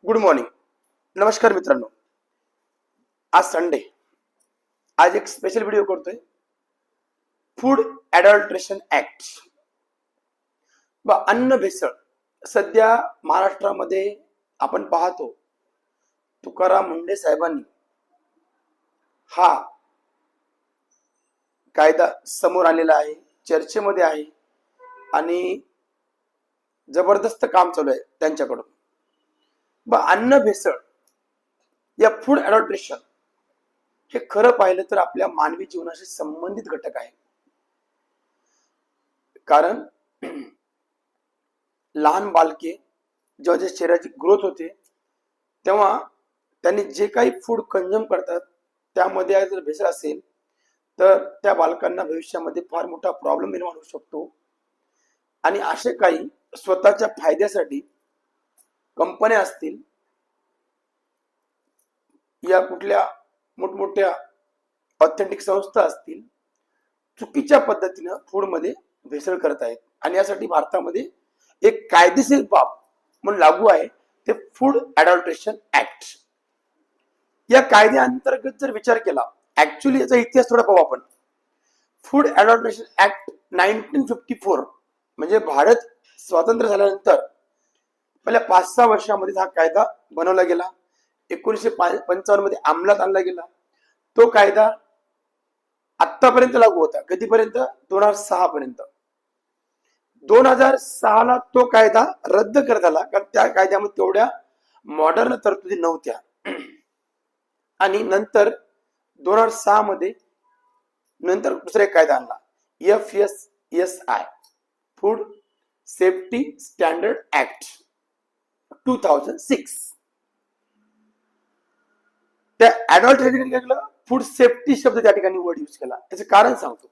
Good morning. नमस्कार मित्रांनो. आज संडे. आज एक स्पेशल व्हिडिओ करतोय. फूड ॲडल्ट्रेशन ऍक्ट व अन्न भेसळ. सध्या महाराष्ट्रामध्ये आपण पाहतो तुकाराम मुंडे साहेबांनी हा कायदा समोर आणलेला आहे, चर्चेमध्ये आहे आणि जबरदस्त काम चालू आहे त्यांच्याकडून. व अन्न भेसळ या फूड ॲडल्ट्रेशन हे खरं पाहिलं तर आपल्या मानवी जीवनाशी संबंधित घटक आहे. कारण लहान बालके जेव्हा जे शरीराची ग्रोथ होते तेव्हा त्यांनी जे काही फूड कंझ्युम करतात त्यामध्ये जर भेसळ असेल तर त्या बालकांना भविष्यामध्ये फार मोठा प्रॉब्लेम निर्माण होऊ शकतो. आणि असे काही स्वतःच्या फायद्यासाठी कंपन्या असतील या कुठल्या मोठमोठ्या ऑथेंटिक संस्था असतील चुकीच्या पद्धतीनं फूड मध्ये भेसळ करत आहेत. आणि यासाठी भारतामध्ये एक कायदेशीर बाब म्हणून लागू आहे ते फूड ॲडल्ट्रेशन ऍक्ट. या कायद्याअंतर्गत जर विचार केला, ऍक्च्युली याचा इतिहास थोडा पाहू आपण. फूड ॲडल्ट्रेशन ऍक्ट 1954 म्हणजे भारत स्वातंत्र्य झाल्यानंतर पहिल्या 5-6 वर्षामध्ये हा कायदा बनवला गेला. 1955 मध्ये अंमलात आणला गेला. तो कायदा आतापर्यंत लागू होता. कधीपर्यंत? 2006 पर्यंत. 2006 ला तो कायदा रद्द करण्यात आला कारण त्या कायद्यामध्ये तेवढ्या मॉडर्न तरतुदी नव्हत्या. आणि नंतर 2006 मध्ये नंतर दुसरा एक कायदा आणला, FSSI food safety standard act 2006. त्या ॲडल्ट्रेशन फूड सेफ्टी शब्द त्या ठिकाणी वर्ड यूज केला. त्याचं कारण सांगतो.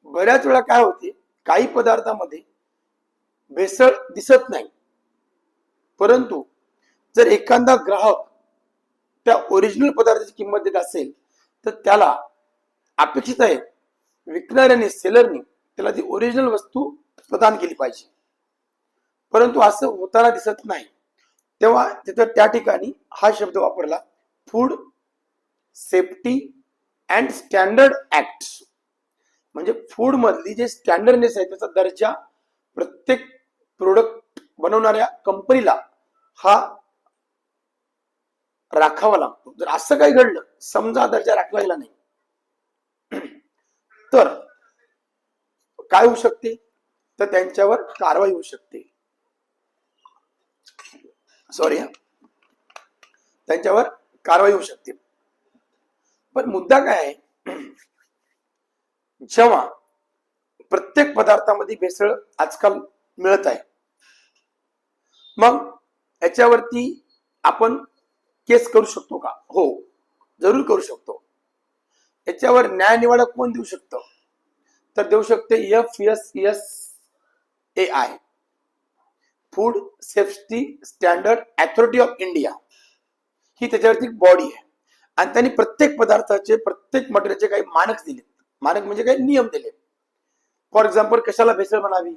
बऱ्याच वेळा काय होते, काही पदार्थामध्ये भेसळ दिसत नाही, परंतु जर एखादा ग्राहक त्या ओरिजिनल पदार्थाची किंमत देत असेल तर त्याला अपेक्षित आहे विकणाऱ्याने सेलरने त्याला ती ओरिजिनल वस्तू प्रदान केली पाहिजे. परंतु असं होताना दिसत नाही. तेव्हा तिथं त्या ठिकाणी हा शब्द वापरला, food safety and standard act. म्हणजे फूड मधली जे स्टँडर्डनेस आहे त्याचा दर्जा प्रत्येक प्रोडक्ट बनवणाऱ्या कंपनीला हा राखावा लागतो. जर असं काही घडलं, समजा दर्जा राखला गेला नाही, तर काय होऊ शकते, तर त्यांच्यावर कारवाई होऊ शकते. त्यांच्यावर कारवाई होऊ शकते. पण मुद्दा काय आहे, जेव्हा प्रत्येक पदार्थामध्ये भेसळ आजकाल मिळत आहे, मग याच्यावरती आपण केस करू शकतो का? हो, जरूर करू शकतो. याच्यावर न्याय निवाडा कोण देऊ शकतं, तर देऊ शकते FSSAI food safety standard authority of India. ही त्याच्यावरती बॉडी आहे आणि त्यांनी प्रत्येक पदार्थाचे प्रत्येक मटेरियलचे काही मानक दिले. मानक म्हणजे काही नियम दिले. फॉर एक्झाम्पल, कशाला भेसळ बनावी,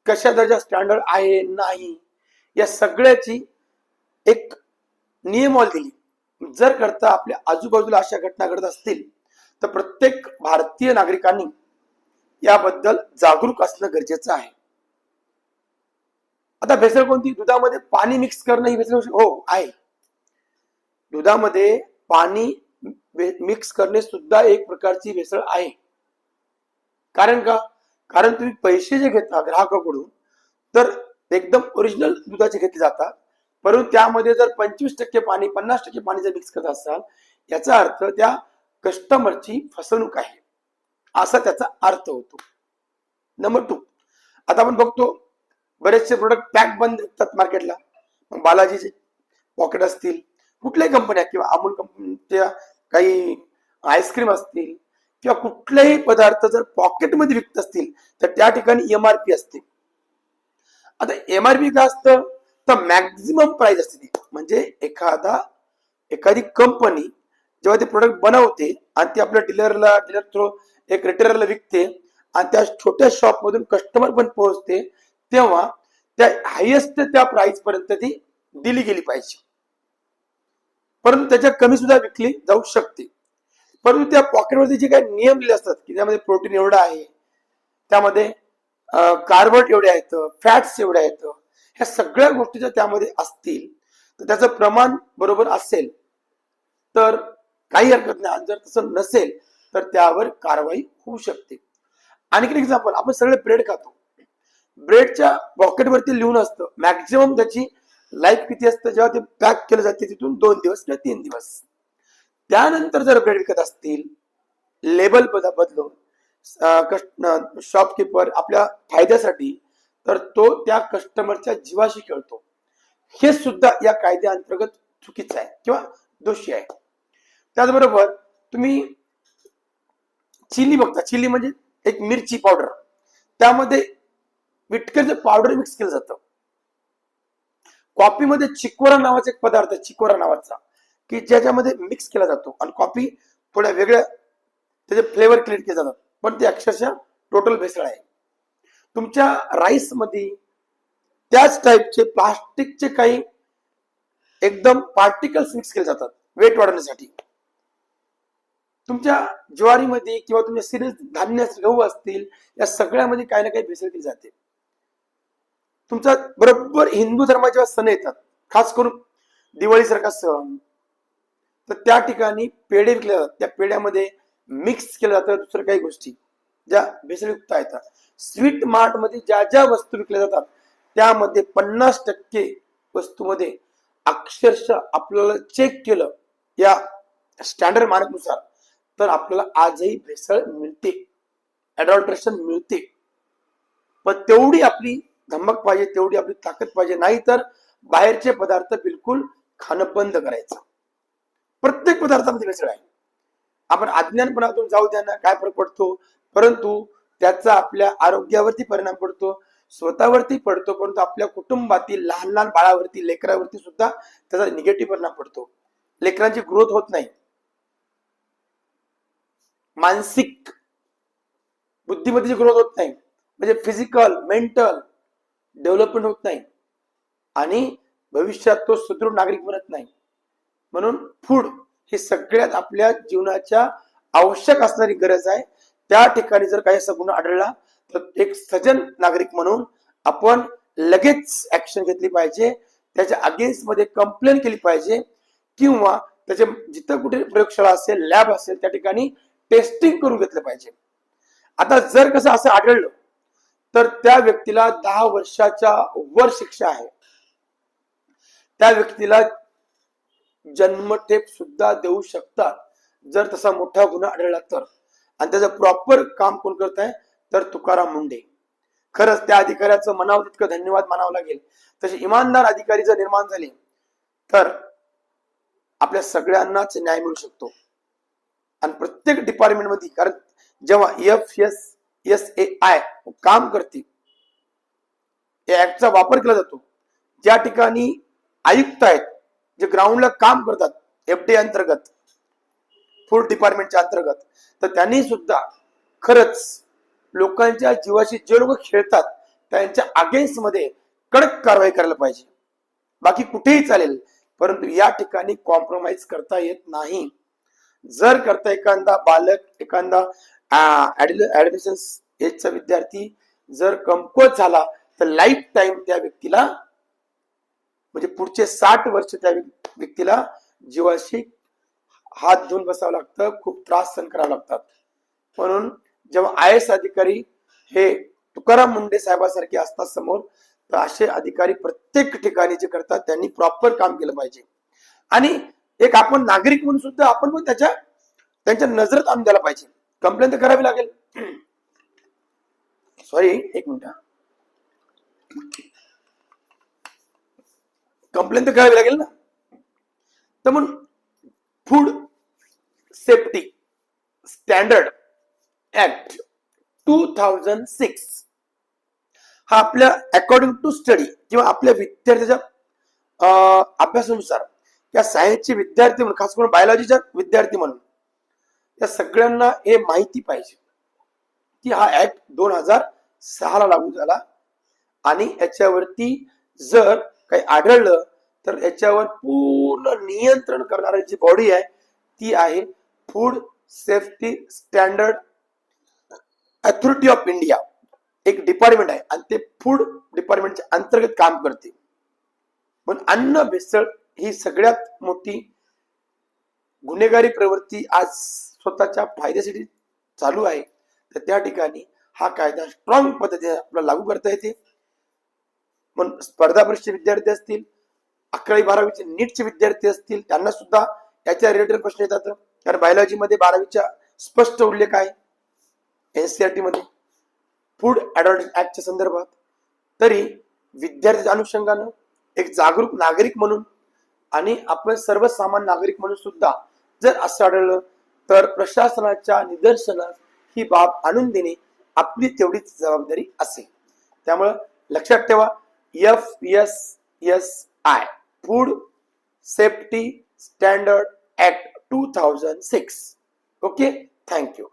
कशा दर्जा स्टँडर्ड आहे नाही, या सगळ्याची एक नियमावली दिली. जर करता आपल्या आजूबाजूला अशा घटना घडत असतील तर प्रत्येक भारतीय नागरिकांनी याबद्दल जागरूक असणं गरजेचं आहे. आता भेसळ कोणती? दुधामध्ये पाणी मिक्स करणं ही भेसळ हो आहे. दुधामध्ये पाणी मिक्स करणे सुद्धा एक प्रकारची भेसळ आहे. कारण का? कारण तुम्ही पैसे जे घेता ग्राहकाकडून तर एकदम ओरिजिनल दुधाचे घेतले जातात, परंतु त्यामध्ये जर 25% पाणी 50% पाणी जर मिक्स करत असाल, याचा अर्थ त्या कस्टमरची फसवणूक आहे असा त्याचा अर्थ होतो. नंबर 2, आता आपण बघतो बरेचसे प्रोडक्ट पॅक बंद येतात मार्केटला. बालाजीचे पॉकेट असतील, कुठल्याही कंपन्या किंवा अमूल कंपनीच्या काही आईस्क्रीम असतील किंवा कुठलेही पदार्थ जर पॉकेटमध्ये विकत असतील तर त्या ठिकाणी MRP असते. आता MRP काय असतं, तर मॅक्झिमम प्राइस असते ती. म्हणजे एखादी कंपनी जेव्हा ते प्रोडक्ट बनवते आणि ती आपल्या डीलर थ्रू एक रिटेलरला विकते आणि त्या छोट्या शॉप मधून कस्टमर पण पोहोचते, तेव्हा त्या हायेस्ट त्या प्राइस पर्यंत ती दिली गेली पाहिजे, परंतु त्याच्या कमी सुद्धा विकली जाऊ शकते. परंतु त्या पॉकेटवरती जे काही नियम दिले असतात की त्यामध्ये प्रोटीन एवढं आहे, त्यामध्ये कार्बोहायड्रेट एवढे आहेत, फॅट्स एवढे आहेत, ह्या सगळ्या गोष्टी जर त्यामध्ये असतील तर त्याचं प्रमाण बरोबर असेल तर काही हरकत नाही. आणि जर तसं नसेल तर त्यावर कारवाई होऊ शकते. आणखी एक्झाम्पल, आपण सगळे ब्रेड खातो, ब्रेडच्या पॉकेटवरती लिहून असतं मॅक्झिमम त्याची लाईफ किती असतं, जेव्हा ते पॅक केलं जाते तिथून 2 दिवस किंवा 3 दिवस. त्यानंतर जर ब्रेड विकत असतील लेबल बदलून शॉपकीपर आपल्या फायद्यासाठी, तर तो त्या कस्टमरच्या जीवाशी खेळतो. हे सुद्धा या कायद्याअंतर्गत चुकीचं आहे किंवा दोषी आहे. त्याचबरोबर तुम्ही चिली बघता, चिली म्हणजे एक मिरची पावडर, त्यामध्ये विटकरचं पावडर मिक्स केलं जातं. कॉफीमध्ये चिकोरा नावाचा एक पदार्थ, चिकोरा नावाचा, की ज्याच्यामध्ये मिक्स केला जातो आणि कॉफी थोड्या वेगळ्या त्याचे फ्लेवर क्रिएट केले जातात, पण ते अक्षरशः टोटल भेसळ आहे. तुमच्या राईस मध्ये त्याच टाईपचे प्लास्टिकचे काही एकदम पार्टिकल्स मिक्स केले जातात वेट वाढवण्यासाठी. तुमच्या ज्वारीमध्ये किंवा तुमच्या सिरियल धान्य गहू असतील, या सगळ्यामध्ये काही ना काही भेसळ केली जाते. तुमचा बरोबर हिंदू धर्माचे जेव्हा सण येतात, खास करून दिवाळीसारखा सण, तर त्या ठिकाणी पेढे विकले जातात. त्या पेढ्यामध्ये मिक्स केलं जातं दुसऱ्या काही गोष्टी ज्या भेसळयुक्त आहेत. स्वीट मार्ट मध्ये ज्या ज्या वस्तू विकल्या जातात त्यामध्ये 50% वस्तूमध्ये अक्षरशः आपल्याला चेक केलं या स्टँडर्ड मानकनुसार तर आपल्याला आजही भेसळ मिळते, ॲडल्ट्रेशन मिळते. पण तेवढी आपली धमक पाहिजे, तेवढी आपली ताकद पाहिजे, नाही तर बाहेरचे पदार्थ बिलकुल खाणं बंद करायचं. प्रत्येक पदार्थामध्ये भेसळ आहे. आपण अज्ञानपणातून जाऊ द्या ना, काय फरक पडतो, परंतु त्याचा आपल्या आरोग्यावरती परिणाम पडतो, स्वतःवरती पडतो, परंतु आपल्या कुटुंबातील लहान लहान बाळावरती, लेकरावरती सुद्धा त्याचा निगेटिव्ह परिणाम पडतो. लेकरांची ग्रोथ होत नाही, मानसिक बुद्धिमत्तेची ग्रोथ होत नाही, म्हणजे फिजिकल मेंटल डेव्हलपमेंट होत नाही आणि भविष्यात तो सुदृढ नागरिक बनत नाही. म्हणून फूड हे सगळ्यात आपल्या जीवनाच्या आवश्यक असणारी गरज आहे. त्या ठिकाणी जर काही असा गुन्हा आढळला तर एक सजन नागरिक म्हणून आपण लगेच ऍक्शन घेतली पाहिजे, त्याच्या अगेन्स्ट मध्ये कंप्लेंट केली पाहिजे, किंवा त्याचे जिथं कुठे प्रयोगशाळा असेल, लॅब असेल, त्या ठिकाणी टेस्टिंग करून घेतलं पाहिजे. आता जर कसं असं आढळलं तर त्या व्यक्तीला 10 वर्षाच्या वर शिक्षा आहे. त्या व्यक्तीला जन्मठेप सुद्धा देऊ शकतात जर तसा मोठा गुन्हा आढळला तर. आणि त्याचं प्रॉपर काम कोण करत आहे तर तुकाराम मुंडे. खरंच त्या अधिकाऱ्याचं म्हणावं तितकं धन्यवाद मानावं लागेल. तसे इमानदार अधिकारी जर निर्माण झाले तर आपल्या सगळ्यांनाच न्याय मिळू शकतो. आणि प्रत्येक डिपार्टमेंट मध्ये, कारण जेव्हा FSSAI काम करते, या ऍक्टचा वापर केला जातो, ज्या ठिकाणी आयुक्त आहेत जे ग्राउंडला काम करतात FDA अंतर्गत, फूड डिपार्टमेंटच्या अंतर्गत, तर त्यांनी सुद्धा खरंच लोकांच्या जीवाशी जे लोक खेळतात त्यांच्या अगेन्स्ट मध्ये कडक कारवाई करायला पाहिजे. बाकी कुठेही चालेल, परंतु या ठिकाणी कॉम्प्रोमाइज करता येत नाही. जर करता एखादा बालक, एखादा ऍडमिशन्स एजचा विद्यार्थी जर कमकुवत झाला तर लाईफ टाइम त्या व्यक्तीला, म्हणजे पुढचे 60 वर्ष त्या व्यक्तीला जीवाशी हात धुवून बसावं लागतं, खूप त्रास सहन करावे लागतात. म्हणून जेव्हा IAS अधिकारी हे तुकाराम मुंडे साहेबांसारखे असतात समोर, तर असे अधिकारी प्रत्येक ठिकाणी जे करतात त्यांनी प्रॉपर काम केलं पाहिजे. आणि एक आपण नागरिक म्हणून सुद्धा आपण पण त्यांच्या नजरेत आणून द्यायला पाहिजे. कंप्लेंट तर करावी लागेल. सॉरी, एक मिनिट, कंप्लेंट तर करावी लागेल ना. तर म्हणून फूड सेफ्टी स्टँडर्ड ऍक्ट 2006 हा आपल्या अकॉर्डिंग टू स्टडी किंवा आपल्या विद्यार्थ्याच्या अभ्यासानुसार या सायन्सचे विद्यार्थी म्हणून, खास करून बायोलॉजीच्या विद्यार्थी म्हणून, या सगळ्यांना हे माहिती पाहिजे की हा ऍक्ट 2006 ला लागू झाला आणि याच्यावरती जर काही आढळलं तर याच्यावर पूर्ण नियंत्रण करणारी जी बॉडी आहे ती आहे food safety standard authority of India. एक डिपार्टमेंट आहे आणि ते फूड डिपार्टमेंटच्या अंतर्गत काम करते. पण अन्न भेसळ ही सगळ्यात मोठी गुन्हेगारी प्रवृत्ती आज स्वतःच्या फायद्यासाठी चालू आहे. तर त्या ठिकाणी हा कायदा स्ट्रॉंग पद्धतीने आपल्याला लागू करता येते. पण स्पर्धा परीक्षेचे विद्यार्थी असतील, 11वी 12वीचे नीटचे विद्यार्थी असतील, त्यांना सुद्धा याच्या रिलेटेड प्रश्न येतात. कारण बायोलॉजी मध्ये 12वीच्या स्पष्ट उल्लेख आहे एनसीईआरटी मध्ये फूड ऍडव्हर्टाइज ऍक्टच्या संदर्भात. तरी विद्यार्थ्याच्या अनुषंगानं एक जागरूक नागरिक म्हणून आणि आपण सर्वसामान्य नागरिक म्हणून सुद्धा जर असं आढळलं तर प्रशासनाच्या निदर्शनास ही बाब आणून देणे आपली तेवढीच जबाबदारी असेल. त्यामुळं लक्षात ठेवा, FSSI food safety standard act 2006. Okay, thank you.